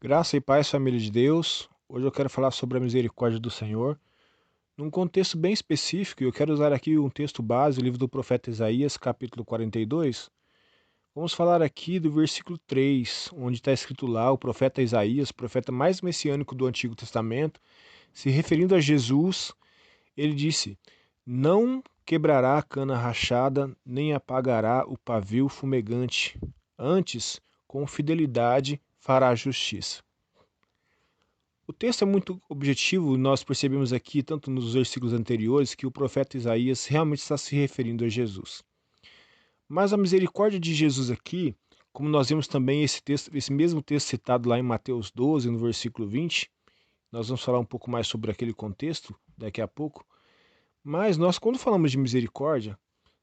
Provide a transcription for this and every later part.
Graça e paz, família de Deus. Hoje eu quero falar sobre a misericórdia do Senhor. Num contexto bem específico, eu quero usar aqui um texto base, o livro do profeta Isaías, capítulo 42. Vamos falar aqui do versículo 3, onde está escrito lá, o profeta Isaías, profeta mais messiânico do Antigo Testamento, se referindo a Jesus, ele disse: Não quebrará a cana rachada, nem apagará o pavio fumegante. Antes, com fidelidade, fará justiça. O texto é muito objetivo, nós percebemos aqui, tanto nos versículos anteriores, que o profeta Isaías realmente está se referindo a Jesus. Mas a misericórdia de Jesus aqui, como nós vemos também esse mesmo texto citado lá em Mateus 12, no versículo 20, nós vamos falar um pouco mais sobre aquele contexto daqui a pouco. Mas nós, quando falamos de misericórdia,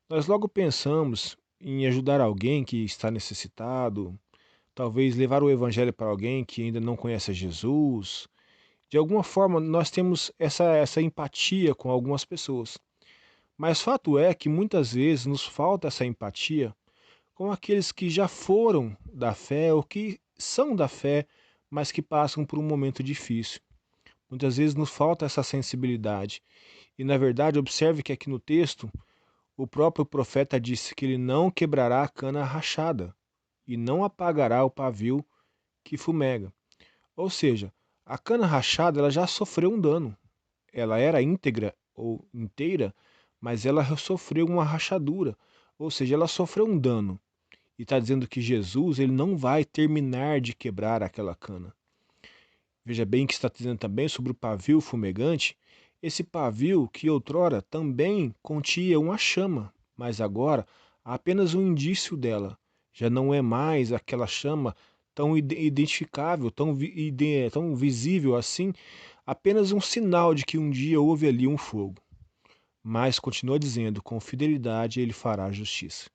nós logo pensamos em ajudar alguém que está necessitado, talvez levar o evangelho para alguém que ainda não conhece a Jesus. De alguma forma, nós temos essa empatia com algumas pessoas. Mas fato é que muitas vezes nos falta essa empatia com aqueles que já foram da fé ou que são da fé, mas que passam por um momento difícil. Muitas vezes nos falta essa sensibilidade. E na verdade, observe que aqui no texto, o próprio profeta disse que ele não quebrará a cana rachada e não apagará o pavio que fumega. Ou seja, a cana rachada ela já sofreu um dano. Ela era íntegra ou inteira, mas ela sofreu uma rachadura, ou seja, ela sofreu um dano. E está dizendo que Jesus ele não vai terminar de quebrar aquela cana. Veja bem que está dizendo também sobre o pavio fumegante. Esse pavio que outrora também continha uma chama, mas agora há apenas um indício dela. Já não é mais aquela chama tão identificável, tão visível assim, apenas um sinal de que um dia houve ali um fogo. Mas continua dizendo, com fidelidade ele fará justiça.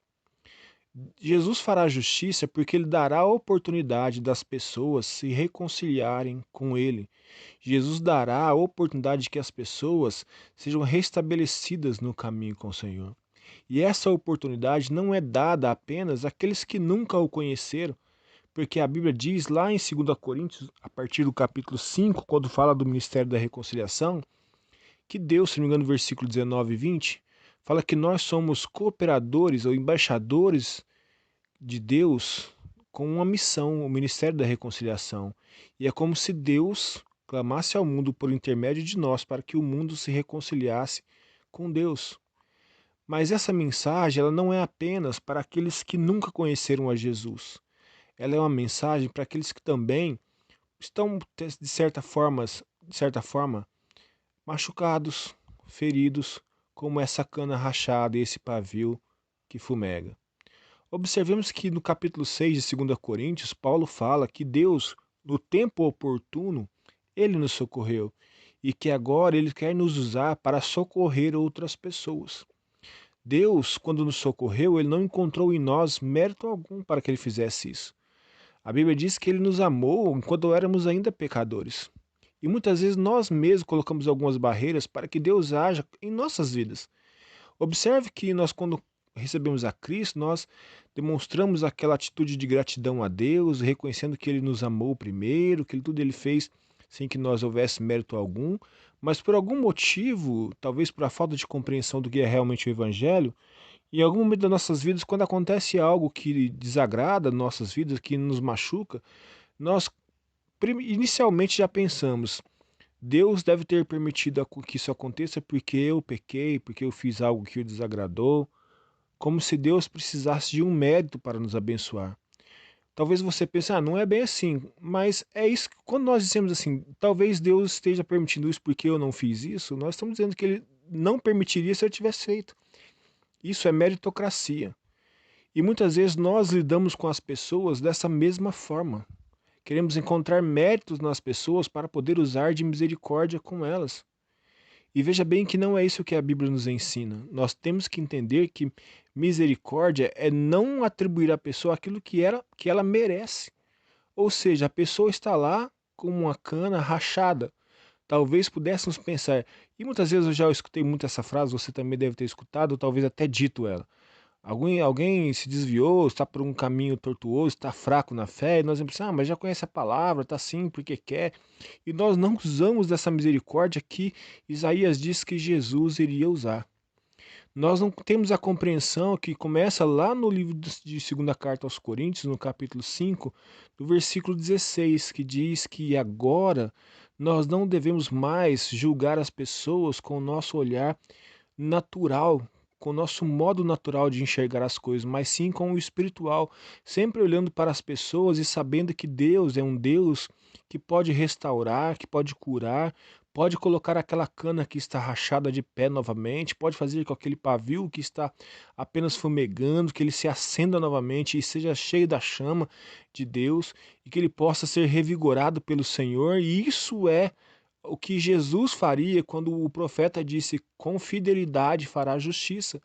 Jesus fará justiça porque ele dará a oportunidade das pessoas se reconciliarem com ele. Jesus dará a oportunidade de que as pessoas sejam restabelecidas no caminho com o Senhor. E essa oportunidade não é dada apenas àqueles que nunca o conheceram, porque a Bíblia diz lá em 2 Coríntios, a partir do capítulo 5, quando fala do ministério da reconciliação, que Deus, se não me engano, no versículo 19 e 20, fala que nós somos cooperadores ou embaixadores de Deus com uma missão, o ministério da reconciliação. E é como se Deus clamasse ao mundo por intermédio de nós para que o mundo se reconciliasse com Deus. Mas essa mensagem ela não é apenas para aqueles que nunca conheceram a Jesus. Ela é uma mensagem para aqueles que também estão de certa forma machucados, feridos, como essa cana rachada e esse pavio que fumega. Observemos que no capítulo 6 de 2 Coríntios, Paulo fala que Deus, no tempo oportuno, ele nos socorreu e que agora ele quer nos usar para socorrer outras pessoas. Deus, quando nos socorreu, ele não encontrou em nós mérito algum para que ele fizesse isso. A Bíblia diz que ele nos amou enquanto éramos ainda pecadores. E muitas vezes nós mesmos colocamos algumas barreiras para que Deus haja em nossas vidas. Observe que nós, quando recebemos a Cristo, nós demonstramos aquela atitude de gratidão a Deus, reconhecendo que Ele nos amou primeiro, que tudo Ele fez sem que nós houvesse mérito algum, mas por algum motivo, talvez por a falta de compreensão do que é realmente o Evangelho, em algum momento das nossas vidas, quando acontece algo que desagrada nossas vidas, que nos machuca, nós inicialmente já pensamos, Deus deve ter permitido que isso aconteça porque eu pequei, porque eu fiz algo que o desagradou, como se Deus precisasse de um mérito para nos abençoar. Talvez você pense, não é bem assim, mas é isso que quando nós dizemos assim, talvez Deus esteja permitindo isso porque eu não fiz isso, nós estamos dizendo que Ele não permitiria se eu tivesse feito. Isso é meritocracia. E muitas vezes nós lidamos com as pessoas dessa mesma forma. Queremos encontrar méritos nas pessoas para poder usar de misericórdia com elas. E veja bem que não é isso que a Bíblia nos ensina. Nós temos que entender que misericórdia é não atribuir à pessoa aquilo que ela merece. Ou seja, a pessoa está lá com uma cana rachada. Talvez pudéssemos pensar, e muitas vezes eu já escutei muito essa frase, você também deve ter escutado, ou talvez até dito ela. Alguém se desviou, está por um caminho tortuoso, está fraco na fé, e nós vamos pensar, mas já conhece a palavra, está sim porque quer. E nós não usamos dessa misericórdia que Isaías disse que Jesus iria usar. Nós não temos a compreensão que começa lá no livro de segunda carta aos Coríntios, no capítulo 5, do versículo 16, que diz que agora nós não devemos mais julgar as pessoas com o nosso olhar natural, com o nosso modo natural de enxergar as coisas, mas sim com o espiritual, sempre olhando para as pessoas e sabendo que Deus é um Deus que pode restaurar, que pode curar, pode colocar aquela cana que está rachada de pé novamente, pode fazer com aquele pavio que está apenas fumegando, que ele se acenda novamente e seja cheio da chama de Deus e que ele possa ser revigorado pelo Senhor, e isso é o que Jesus faria quando o profeta disse: com fidelidade fará justiça.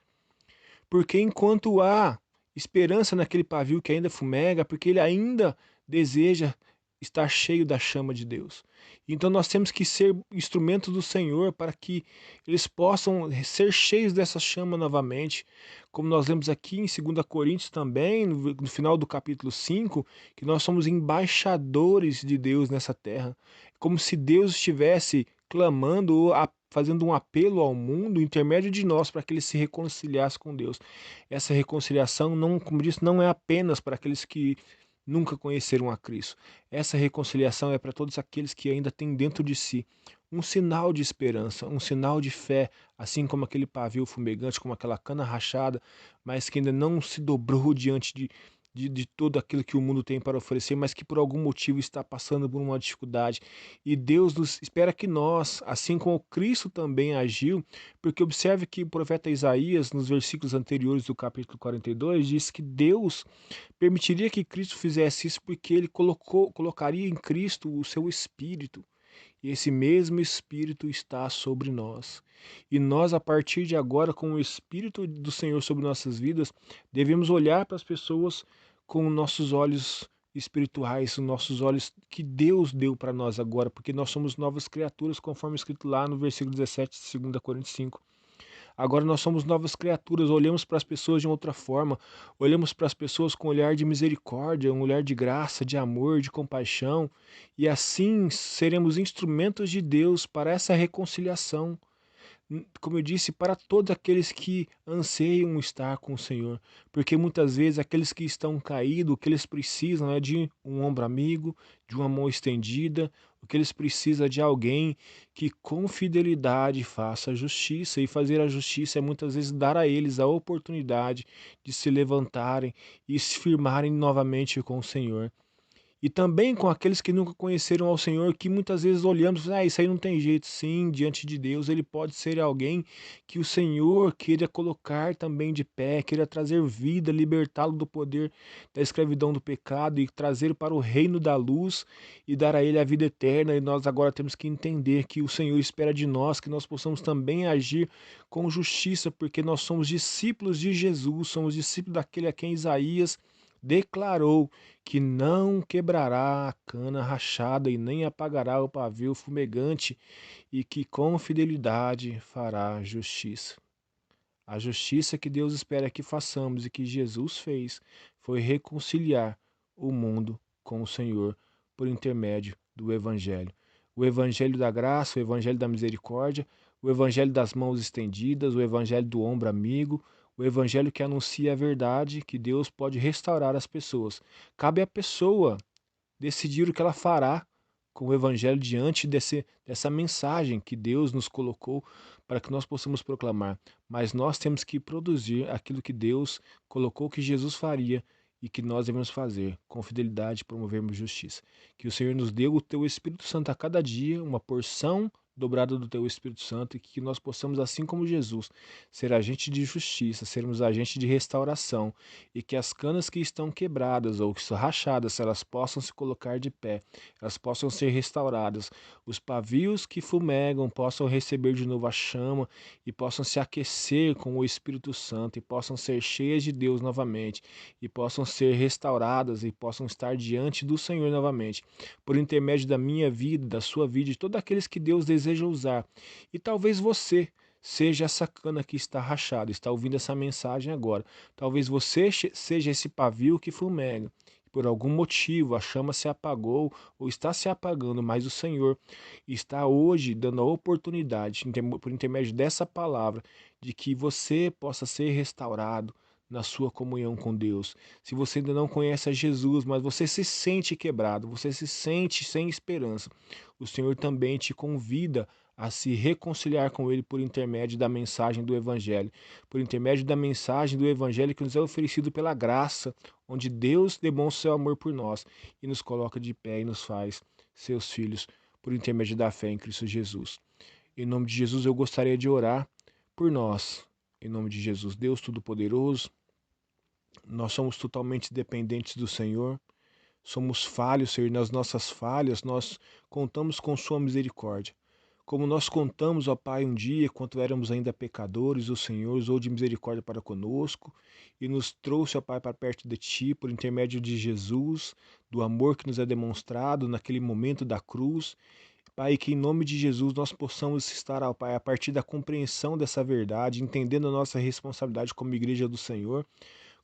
Porque enquanto há esperança naquele pavio que ainda fumega, porque ele ainda deseja estar cheio da chama de Deus. Então nós temos que ser instrumentos do Senhor para que eles possam ser cheios dessa chama novamente. Como nós lemos aqui em 2 Coríntios também, no final do capítulo 5, que nós somos embaixadores de Deus nessa terra. Como se Deus estivesse clamando, fazendo um apelo ao mundo, intermédio de nós, para que ele se reconciliasse com Deus. Essa reconciliação, não, como disse, não é apenas para aqueles que nunca conheceram a Cristo. Essa reconciliação é para todos aqueles que ainda têm dentro de si um sinal de esperança, um sinal de fé, assim como aquele pavio fumegante, como aquela cana rachada, mas que ainda não se dobrou diante de tudo aquilo que o mundo tem para oferecer, mas que por algum motivo está passando por uma dificuldade. E Deus nos espera que nós, assim como Cristo também agiu, porque observe que o profeta Isaías, nos versículos anteriores do capítulo 42, diz que Deus permitiria que Cristo fizesse isso porque ele colocaria em Cristo o seu Espírito. E esse mesmo Espírito está sobre nós. E nós, a partir de agora, com o Espírito do Senhor sobre nossas vidas, devemos olhar para as pessoas com nossos olhos espirituais, os nossos olhos que Deus deu para nós agora, porque nós somos novas criaturas, conforme escrito lá no versículo 17 de 2 Coríntios 5. Agora nós somos novas criaturas, olhamos para as pessoas de outra forma, olhamos para as pessoas com um olhar de misericórdia, um olhar de graça, de amor, de compaixão, e assim seremos instrumentos de Deus para essa reconciliação, como eu disse, para todos aqueles que anseiam estar com o Senhor, porque muitas vezes aqueles que estão caídos, o que eles precisam é de um ombro amigo, de uma mão estendida, o que eles precisam é de alguém que com fidelidade faça a justiça, e fazer a justiça é muitas vezes dar a eles a oportunidade de se levantarem e se firmarem novamente com o Senhor. E também com aqueles que nunca conheceram ao Senhor, que muitas vezes olhamos, isso aí não tem jeito. Sim, diante de Deus, ele pode ser alguém que o Senhor queira colocar também de pé, queira trazer vida, libertá-lo do poder da escravidão do pecado e trazer para o reino da luz e dar a ele a vida eterna. E nós agora temos que entender que o Senhor espera de nós que nós possamos também agir com justiça, porque nós somos discípulos de Jesus, somos discípulos daquele a quem Isaías declarou que não quebrará a cana rachada e nem apagará o pavio fumegante, e que com fidelidade fará justiça. A justiça que Deus espera que façamos e que Jesus fez foi reconciliar o mundo com o Senhor por intermédio do Evangelho. O Evangelho da graça, o Evangelho da misericórdia, o Evangelho das mãos estendidas, o Evangelho do ombro amigo, o Evangelho que anuncia a verdade que Deus pode restaurar as pessoas. Cabe à pessoa decidir o que ela fará com o Evangelho diante dessa mensagem que Deus nos colocou para que nós possamos proclamar. Mas nós temos que produzir aquilo que Deus colocou que Jesus faria e que nós devemos fazer, com fidelidade, promovermos justiça. Que o Senhor nos dê o teu Espírito Santo a cada dia, uma porção dobrada do teu Espírito Santo, e que nós possamos, assim como Jesus, ser agente de justiça, sermos agente de restauração, e que as canas que estão quebradas ou que estão rachadas, elas possam se colocar de pé, elas possam ser restauradas, os pavios que fumegam possam receber de novo a chama e possam se aquecer com o Espírito Santo e possam ser cheias de Deus novamente e possam ser restauradas e possam estar diante do Senhor novamente, por intermédio da minha vida, da sua vida, de todos aqueles que Deus deseja usar. E talvez você seja essa cana que está rachada, está ouvindo essa mensagem agora. Talvez você seja esse pavio que fumega. Por algum motivo a chama se apagou ou está se apagando, mas o Senhor está hoje dando a oportunidade, por intermédio dessa palavra, de que você possa ser restaurado na sua comunhão com Deus. Se você ainda não conhece a Jesus, mas você se sente quebrado, você se sente sem esperança, o Senhor também te convida a se reconciliar com Ele por intermédio da mensagem do Evangelho, por intermédio da mensagem do Evangelho que nos é oferecido pela graça, onde Deus demonstra seu amor por nós e nos coloca de pé e nos faz seus filhos por intermédio da fé em Cristo Jesus. Em nome de Jesus, eu gostaria de orar por nós. Em nome de Jesus, Deus Todo-Poderoso, nós somos totalmente dependentes do Senhor. Somos falhos, Senhor, e nas nossas falhas nós contamos com Sua misericórdia. Como nós contamos, ó Pai, um dia, quando éramos ainda pecadores, o Senhor usou de misericórdia para conosco e nos trouxe, ó Pai, para perto de Ti, por intermédio de Jesus, do amor que nos é demonstrado naquele momento da cruz. Pai, que em nome de Jesus nós possamos estar, ó Pai, a partir da compreensão dessa verdade, entendendo a nossa responsabilidade como igreja do Senhor,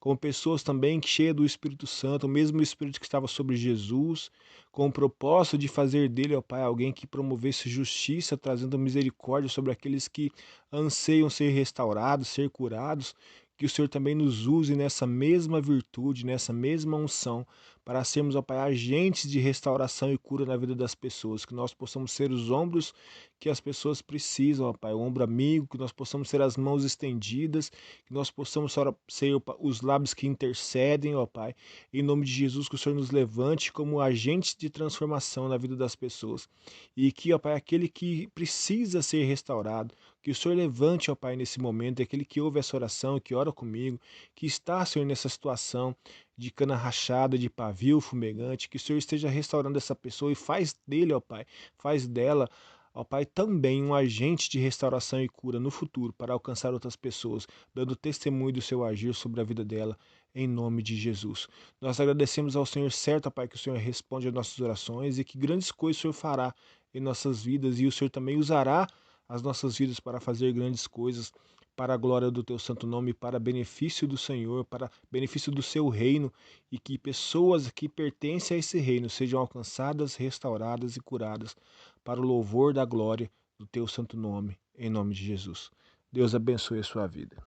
como pessoas também cheias do Espírito Santo, o mesmo Espírito que estava sobre Jesus, com o propósito de fazer dele, ó Pai, alguém que promovesse justiça, trazendo misericórdia sobre aqueles que anseiam ser restaurados, ser curados. Que o Senhor também nos use nessa mesma virtude, nessa mesma unção, para sermos, ó Pai, agentes de restauração e cura na vida das pessoas. Que nós possamos ser os ombros que as pessoas precisam, ó Pai, o ombro amigo, que nós possamos ser as mãos estendidas, que nós possamos ser os lábios que intercedem, ó Pai. Em nome de Jesus, que o Senhor nos levante como agentes de transformação na vida das pessoas. E que, ó Pai, aquele que precisa ser restaurado, que o Senhor levante, ó Pai, nesse momento, aquele que ouve essa oração, que ora comigo, que está, Senhor, nessa situação de cana rachada, de pavio fumegante, que o Senhor esteja restaurando essa pessoa e faz dele, ó Pai, faz dela, ó Pai, também um agente de restauração e cura no futuro para alcançar outras pessoas, dando testemunho do seu agir sobre a vida dela, em nome de Jesus. Nós agradecemos ao Senhor, certo, ó Pai, que o Senhor responde às nossas orações e que grandes coisas o Senhor fará em nossas vidas e o Senhor também usará as nossas vidas para fazer grandes coisas para a glória do teu santo nome, para benefício do Senhor, para benefício do seu reino, e que pessoas que pertencem a esse reino sejam alcançadas, restauradas e curadas, para o louvor da glória do teu santo nome, em nome de Jesus. Deus abençoe a sua vida.